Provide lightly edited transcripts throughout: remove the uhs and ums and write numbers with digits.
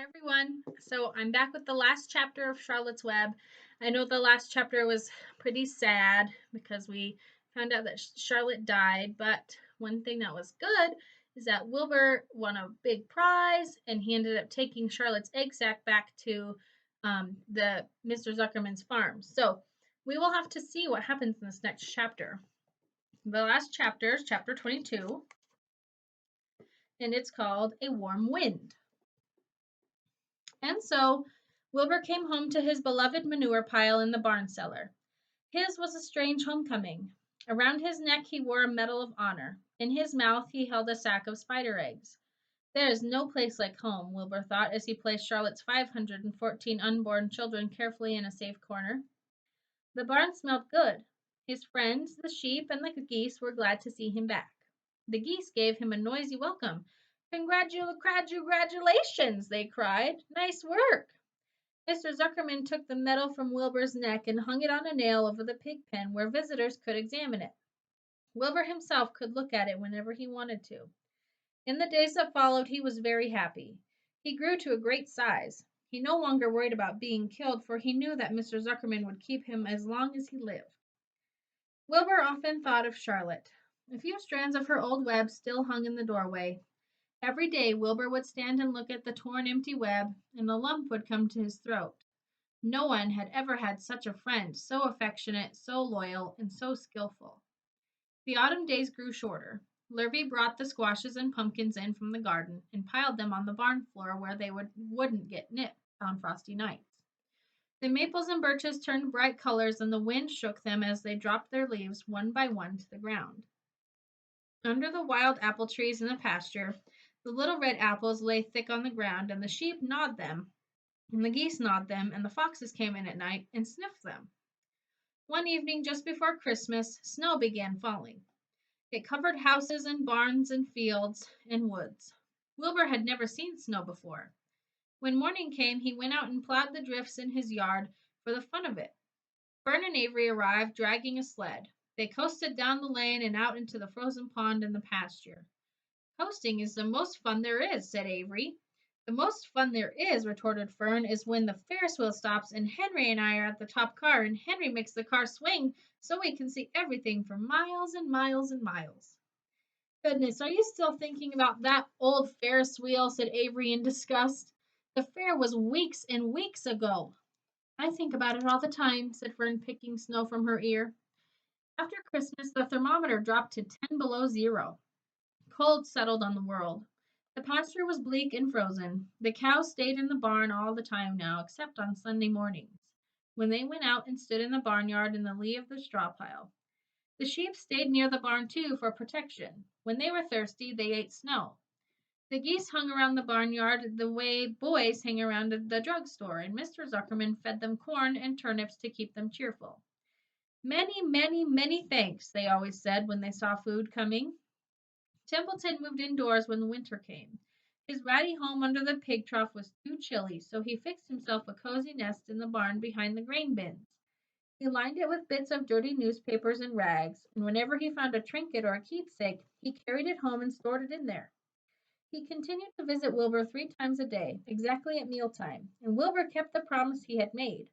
Everyone. So I'm back with the last chapter of Charlotte's Web. I know the last chapter was pretty sad because we found out that Charlotte died, but one thing that was good is that Wilbur won a big prize and he ended up taking Charlotte's egg sack back to the Mr. Zuckerman's farm. So we will have to see what happens in this next chapter. The last chapter is chapter 22, and it's called A Warm Wind. And so Wilbur came home to his beloved manure pile in the barn cellar. His was a strange homecoming. Around his neck he wore a medal of honor. In his mouth he held a sack of spider eggs. There is no place like home, Wilbur thought as he placed Charlotte's 514 unborn children carefully in a safe corner. The barn smelled good. His friends, the sheep and the geese, were glad to see him back. The geese gave him a noisy welcome. Congratulations, they cried. Nice work. Mr. Zuckerman took the medal from Wilbur's neck and hung it on a nail over the pig pen where visitors could examine it. Wilbur himself could look at it whenever he wanted to. In the days that followed, he was very happy. He grew to a great size. He no longer worried about being killed, for he knew that Mr. Zuckerman would keep him as long as he lived. Wilbur often thought of Charlotte. A few strands of her old web still hung in the doorway. Every day Wilbur would stand and look at the torn, empty web, and a lump would come to his throat. No one had ever had such a friend, so affectionate, so loyal, and so skillful. The autumn days grew shorter. Lurvy brought the squashes and pumpkins in from the garden and piled them on the barn floor where they wouldn't get nipped on frosty nights. The maples and birches turned bright colors, and the wind shook them as they dropped their leaves one by one to the ground. Under the wild apple trees in the pasture, the little red apples lay thick on the ground, and the sheep gnawed them, and the geese gnawed them, and the foxes came in at night and sniffed them. One evening just before Christmas, snow began falling. It covered houses and barns and fields and woods. Wilbur had never seen snow before. When morning came, he went out and plowed the drifts in his yard for the fun of it. Fern and Avery arrived, dragging a sled. They coasted down the lane and out into the frozen pond in the pasture. Coasting is the most fun there is, said Avery. The most fun there is, retorted Fern, is when the Ferris wheel stops and Henry and I are at the top car and Henry makes the car swing so we can see everything for miles and miles and miles. Goodness, are you still thinking about that old Ferris wheel? Said Avery in disgust. The fair was weeks and weeks ago. I think about it all the time, said Fern, picking snow from her ear. After Christmas, the thermometer dropped to 10 below zero. Cold settled on the world. The pasture was bleak and frozen. The cows stayed in the barn all the time now, except on Sunday mornings, when they went out and stood in the barnyard in the lee of the straw pile. The sheep stayed near the barn too for protection. When they were thirsty, they ate snow. The geese hung around the barnyard the way boys hang around the drugstore, and Mr. Zuckerman fed them corn and turnips to keep them cheerful. Many, many, many thanks, they always said when they saw food coming. Templeton moved indoors when the winter came. His ratty home under the pig trough was too chilly, so he fixed himself a cozy nest in the barn behind the grain bins. He lined it with bits of dirty newspapers and rags, and whenever he found a trinket or a keepsake, he carried it home and stored it in there. He continued to visit Wilbur 3 times a day, exactly at mealtime, and Wilbur kept the promise he had made.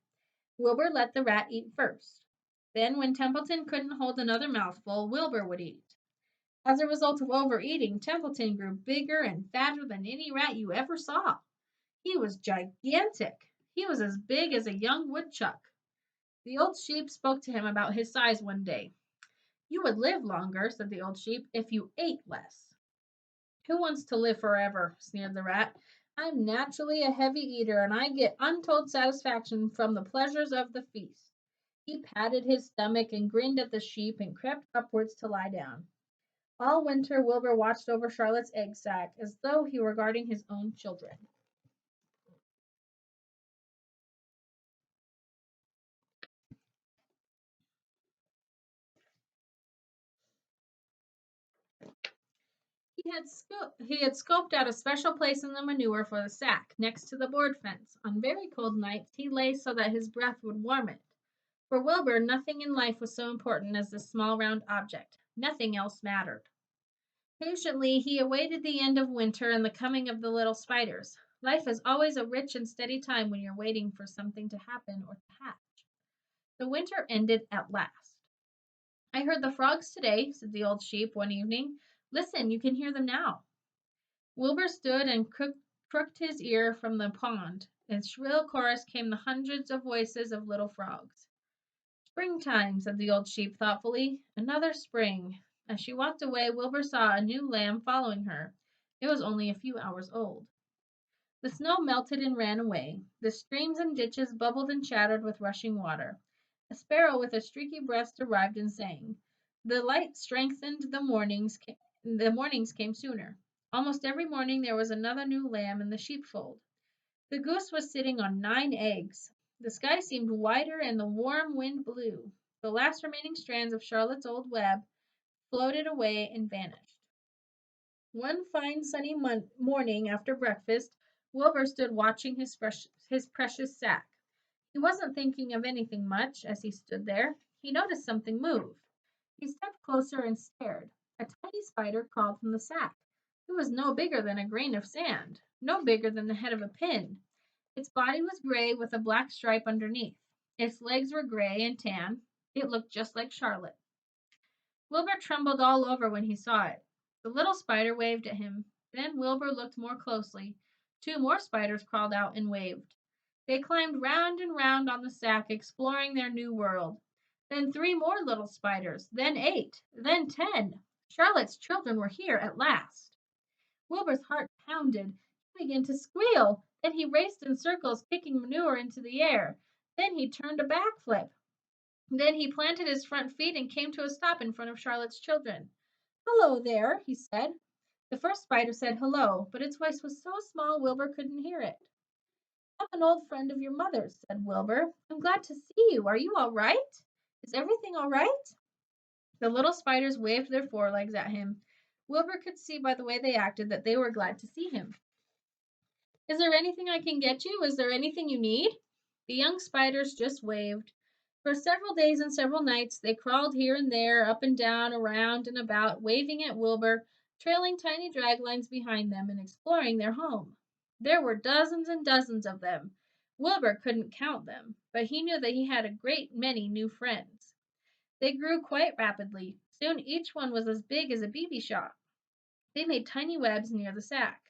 Wilbur let the rat eat first. Then, when Templeton couldn't hold another mouthful, Wilbur would eat. As a result of overeating, Templeton grew bigger and fatter than any rat you ever saw. He was gigantic. He was as big as a young woodchuck. The old sheep spoke to him about his size one day. You would live longer, said the old sheep, if you ate less. Who wants to live forever? Sneered the rat. I'm naturally a heavy eater, and I get untold satisfaction from the pleasures of the feast. He patted his stomach and grinned at the sheep and crept upwards to lie down. All winter Wilbur watched over Charlotte's egg sack as though he were guarding his own children. He had scoped out a special place in the manure for the sack, next to the board fence. On very cold nights he lay so that his breath would warm it. For Wilbur, nothing in life was so important as this small round object. Nothing else mattered. Patiently he awaited the end of winter and the coming of the little spiders. Life is always a rich and steady time when you're waiting for something to happen or to hatch. The winter ended at last. I heard the frogs today, said the old sheep one evening. Listen, you can hear them now. Wilbur stood and crooked his ear from the pond. In shrill chorus came the hundreds of voices of little frogs. Springtime, said the old sheep thoughtfully. Another spring. As she walked away, Wilbur saw a new lamb following her. It was only a few hours old. The snow melted and ran away. The streams and ditches bubbled and chattered with rushing water. A sparrow with a streaky breast arrived and sang. The light strengthened the mornings came sooner. Almost every morning there was another new lamb in the sheepfold. The goose was sitting on 9 eggs. The sky seemed wider and the warm wind blew. The last remaining strands of Charlotte's old web floated away and vanished. One fine sunny morning after breakfast, Wilbur stood watching his precious sack. He wasn't thinking of anything much as he stood there. He noticed something move. He stepped closer and stared. A tiny spider crawled from the sack. It was no bigger than a grain of sand, no bigger than the head of a pin. Its body was gray with a black stripe underneath. Its legs were gray and tan. It looked just like Charlotte. Wilbur trembled all over when he saw it. The little spider waved at him. Then Wilbur looked more closely. 2 more spiders crawled out and waved. They climbed round and round on the sack, exploring their new world. Then 3 more little spiders, then 8, then 10. Charlotte's children were here at last. Wilbur's heart pounded. He began to squeal. Then he raced in circles, kicking manure into the air. Then he turned a backflip. Then he planted his front feet and came to a stop in front of Charlotte's children. Hello there, he said. The first spider said hello, but its voice was so small Wilbur couldn't hear it. I'm an old friend of your mother's, said Wilbur. I'm glad to see you. Are you all right? Is everything all right? The little spiders waved their forelegs at him. Wilbur could see by the way they acted that they were glad to see him. Is there anything I can get you? Is there anything you need? The young spiders just waved. For several days and several nights they crawled here and there, up and down, around and about, waving at Wilbur, trailing tiny drag lines behind them, and exploring their home. There were dozens and dozens of them. Wilbur couldn't count them, but he knew that he had a great many new friends. They grew quite rapidly. Soon each one was as big as a BB shot. They made tiny webs near the sack.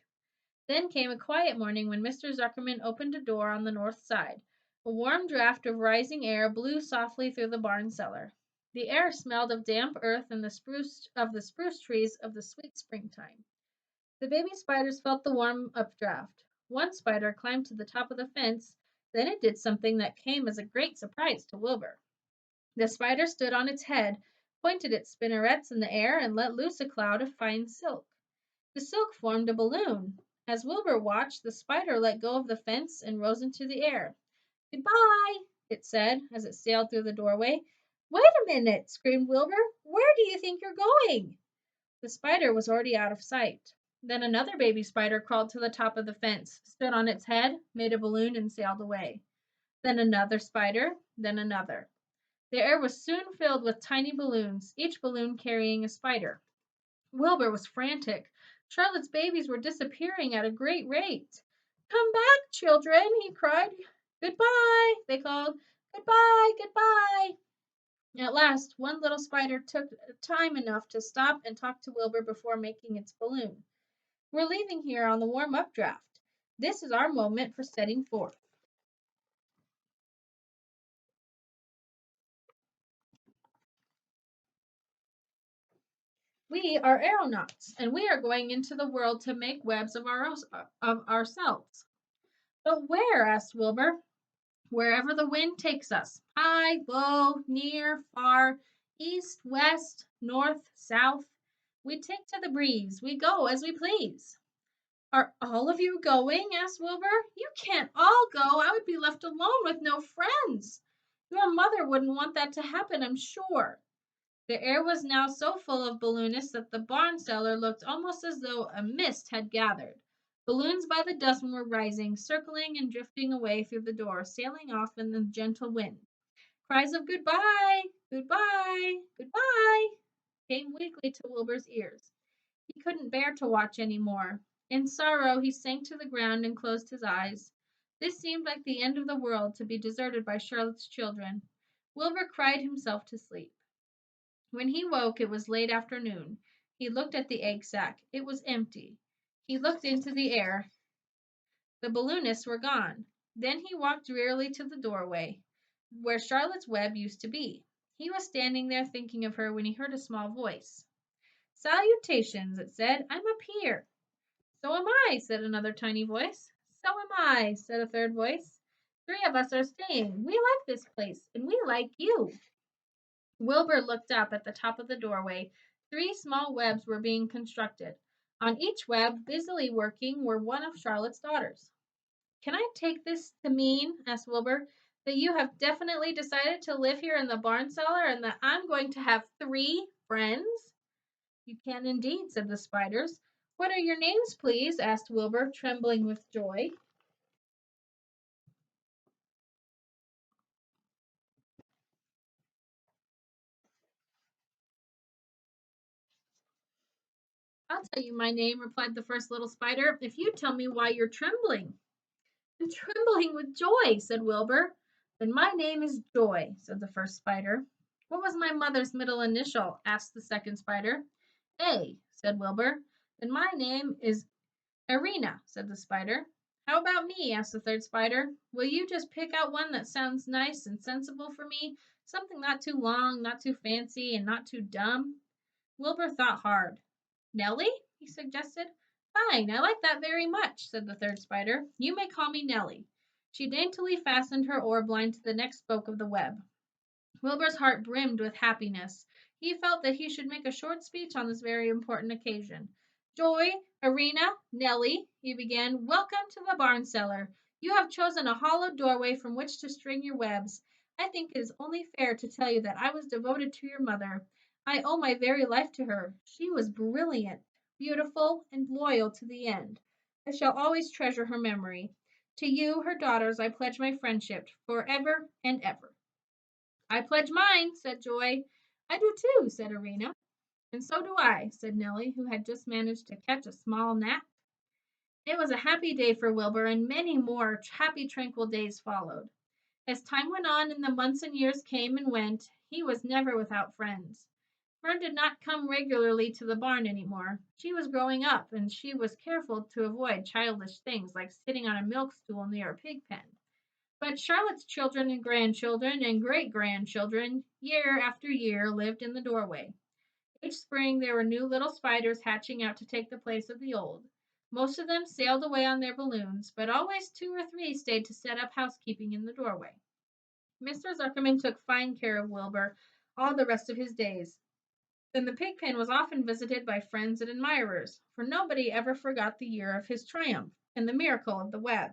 Then came a quiet morning when Mr. Zuckerman opened a door on the north side. A warm draft of rising air blew softly through the barn cellar. The air smelled of damp earth and the spruce trees of the sweet springtime. The baby spiders felt the warm updraft. One spider climbed to the top of the fence, then it did something that came as a great surprise to Wilbur. The spider stood on its head, pointed its spinnerets in the air, and let loose a cloud of fine silk. The silk formed a balloon. As Wilbur watched, the spider let go of the fence and rose into the air. Goodbye, it said as it sailed through the doorway. Wait a minute, screamed Wilbur. Where do you think you're going? The spider was already out of sight. Then another baby spider crawled to the top of the fence, stood on its head, made a balloon, and sailed away. Then another spider, then another. The air was soon filled with tiny balloons, each balloon carrying a spider. Wilbur was frantic. Charlotte's babies were disappearing at a great rate. Come back, children, he cried. Goodbye, they called. Goodbye, goodbye. At last, one little spider took time enough to stop and talk to Wilbur before making its balloon. We're leaving here on the warm updraft. This is our moment for setting forth. We are aeronauts, and we are going into the world to make webs of ourselves. But where? Asked Wilbur. Wherever the wind takes us, high, low, near, far, east, west, north, south. We take to the breeze, we go as we please. Are all of you going? Asked Wilbur. You can't all go. I would be left alone with no friends. Your mother wouldn't want that to happen, I'm sure. The air was now so full of balloonists that the barn cellar looked almost as though a mist had gathered. Balloons by the dozen were rising, circling and drifting away through the door, sailing off in the gentle wind. Cries of goodbye, goodbye, goodbye came weakly to Wilbur's ears. He couldn't bear to watch any more. In sorrow, he sank to the ground and closed his eyes. This seemed like the end of the world to be deserted by Charlotte's children. Wilbur cried himself to sleep. When he woke, it was late afternoon. He looked at the egg sack. It was empty. He looked into the air. The balloonists were gone. Then he walked drearily to the doorway, where Charlotte's web used to be. He was standing there thinking of her when he heard a small voice. "Salutations," it said. "I'm up here." "So am I," said another tiny voice. "So am I," said a third voice. "Three of us are staying. We like this place, and we like you." Wilbur looked up at the top of the doorway. Three small webs were being constructed. On each web, busily working, were one of Charlotte's daughters. "Can I take this to mean," asked Wilbur, "that you have definitely decided to live here in the barn cellar and that I'm going to have three friends?" "You can indeed," said the spiders. "What are your names, please?" asked Wilbur, trembling with joy. "I'll tell you my name," replied the first little spider, "if you tell me why you're trembling." "I'm trembling with joy," said Wilbur. "Then my name is Joy," said the first spider. "What was my mother's middle initial?" asked the second spider. "A," said Wilbur. "Then my name is Arena," said the spider. "How about me?" asked the third spider. "Will you just pick out one that sounds nice and sensible for me? Something not too long, not too fancy, and not too dumb?" Wilbur thought hard. "Nellie?" he suggested. "Fine, I like that very much," said the third spider. "You may call me Nellie." She daintily fastened her oar blind to the next spoke of the web. Wilbur's heart brimmed with happiness. He felt that he should make a short speech on this very important occasion. "Joy, Arena, Nellie," he began, "welcome to the barn cellar. You have chosen a hollow doorway from which to string your webs. I think it is only fair to tell you that I was devoted to your mother. I owe my very life to her. She was brilliant, beautiful, and loyal to the end. I shall always treasure her memory. To you, her daughters, I pledge my friendship forever and ever." "I pledge mine," said Joy. "I do too," said Arena. "And so do I," said Nellie, who had just managed to catch a small gnat. It was a happy day for Wilbur, and many more happy, tranquil days followed. As time went on and the months and years came and went, he was never without friends. Fern did not come regularly to the barn any more. She was growing up, and she was careful to avoid childish things like sitting on a milk stool near a pig pen. But Charlotte's children and grandchildren and great grandchildren, year after year, lived in the doorway. Each spring there were new little spiders hatching out to take the place of the old. Most of them sailed away on their balloons, but always two or three stayed to set up housekeeping in the doorway. Mr. Zuckerman took fine care of Wilbur all the rest of his days, and the pig pen was often visited by friends and admirers, for nobody ever forgot the year of his triumph and the miracle of the web.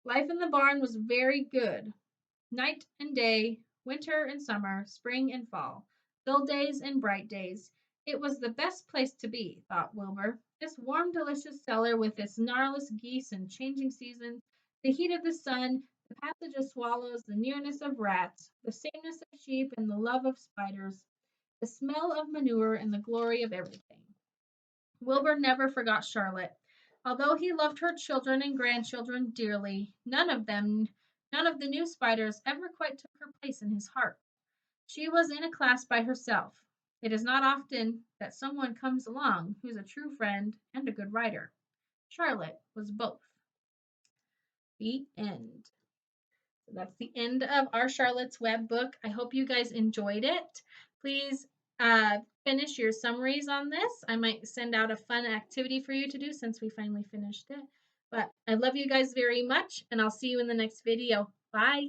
Life in the barn was very good. Night and day, winter and summer, spring and fall, dull days and bright days. It was the best place to be, thought Wilbur. This warm, delicious cellar with its gnarless geese and changing seasons, the heat of the sun, the passage of swallows, the nearness of rats, the sameness of sheep, and the love of spiders, the smell of manure, and the glory of everything. Wilbur never forgot Charlotte. Although he loved her children and grandchildren dearly, none of the new spiders ever quite took her place in his heart. She was in a class by herself. It is not often that someone comes along who's a true friend and a good writer. Charlotte was both. The end. So that's the end of our Charlotte's Web book. I hope you guys enjoyed it. Please finish your summaries on this. I might send out a fun activity for you to do since we finally finished it. But I love you guys very much, and I'll see you in the next video. Bye.